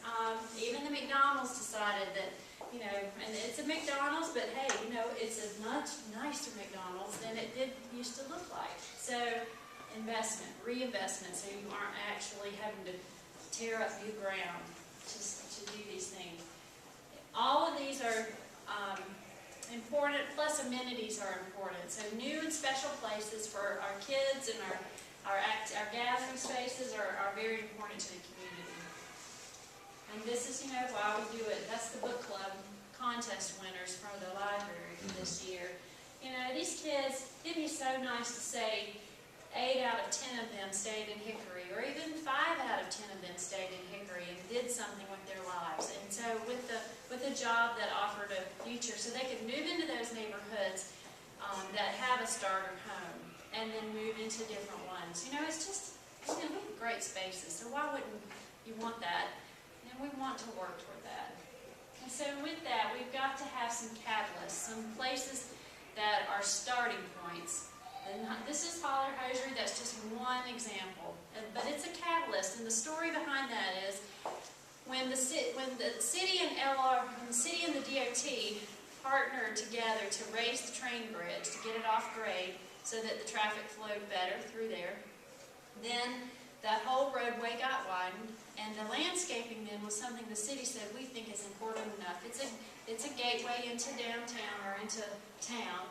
Even the McDonald's decided that, and it's a McDonald's, but hey, it's a much nicer McDonald's than it used to look like. So investment, reinvestment, so you aren't actually having to tear up new ground to do these things. All of these are important, plus amenities are important. So new and special places for our kids and our gathering spaces are very important to the community. And this is, why we do it. That's the book club contest winners from the library for this year. These kids, it'd be so nice to say 8 out of 10 of them stayed in Hickory, or even 5 out of 10 of them stayed in Hickory and did something with their lives. And so with a job that offered a future, so they could move into those neighborhoods that have a starter home, and then move into different ones. It's just, we have great spaces, so why wouldn't you want that? And we want to work toward that. And so with that, we've got to have some catalysts, some places that are starting points. And this is Holler Hosiery, that's just one example. But it's a catalyst, and the story behind that is when the city and the DOT partnered together to raise the train bridge, to get it off grade so that the traffic flowed better through there, then that whole roadway got widened, and the landscaping then was something the city said we think is important enough. It's a gateway into downtown, or into town,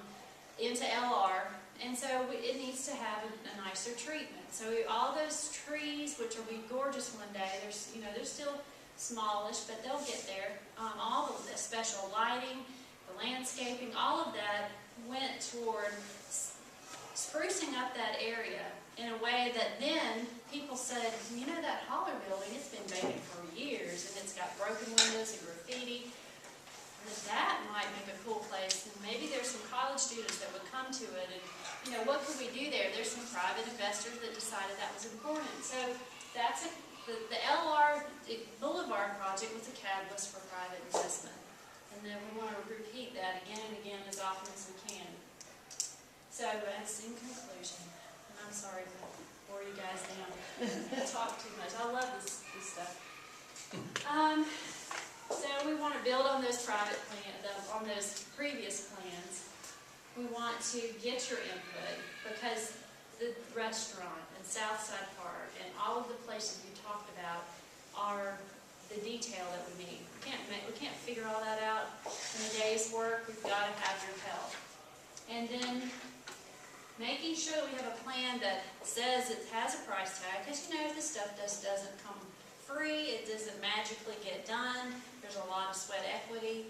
into LR, and so it needs to have a nicer treatment. So all those trees, which will be gorgeous one day, they're still smallish, but they'll get there. All of the special lighting, the landscaping, all of that went toward sprucing up that area in a way that then people said, you know, that Holler building, it's been vacant for years, and it's got broken windows and graffiti. That might make a cool place, and maybe there's some college students that would come to it, and, you know, what could we do there? There's some private investors that decided that was important. So that's the LR Boulevard project was a catalyst for private investment. And then we want to repeat that again and again as often as we can. So that's in conclusion, and I'm sorry to bore you guys down. I talk too much. I love this stuff. So we want to build on those on those previous plans. We want to get your input because the restaurant and Southside Park and all of the places you talked about are the detail that we need. We can't figure all that out in a day's work. We've got to have your help. And then making sure that we have a plan that says it has a price tag, because you know this stuff doesn't come free. It doesn't magically get done. There's a lot of sweat equity,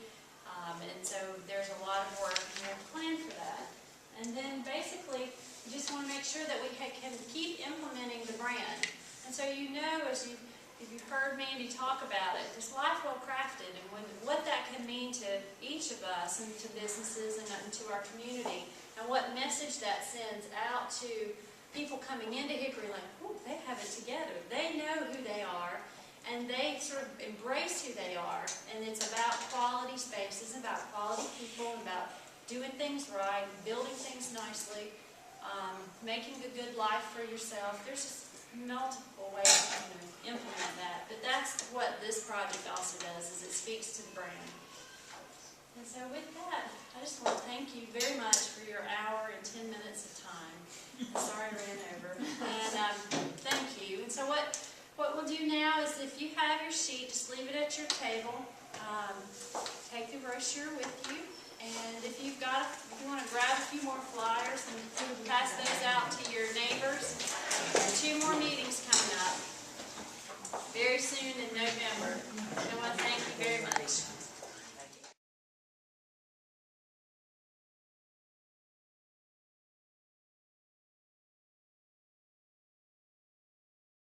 and so there's a lot of work, and we have to plan for that. And then basically, we just want to make sure that we can keep implementing the brand. And so you know, if you've heard Mandy talk about it, it's life well crafted, and what that can mean to each of us and to businesses and to our community, and what message that sends out to people coming into Hickory Lane. Ooh, they have it together. They know who they are, and they sort of embrace who they are. And it's about quality spaces, about quality people, about doing things right, building things nicely, making a good life for yourself. There's just multiple ways to implement that. But that's what this project also does, is it speaks to the brand. And so with that, I just want to thank you very much for your hour and 10 minutes of time. Sorry I ran over. And thank you. And so what we'll do now is, if you have your sheet, just leave it at your table. Take the brochure with you. And if you want to grab a few more flyers and pass those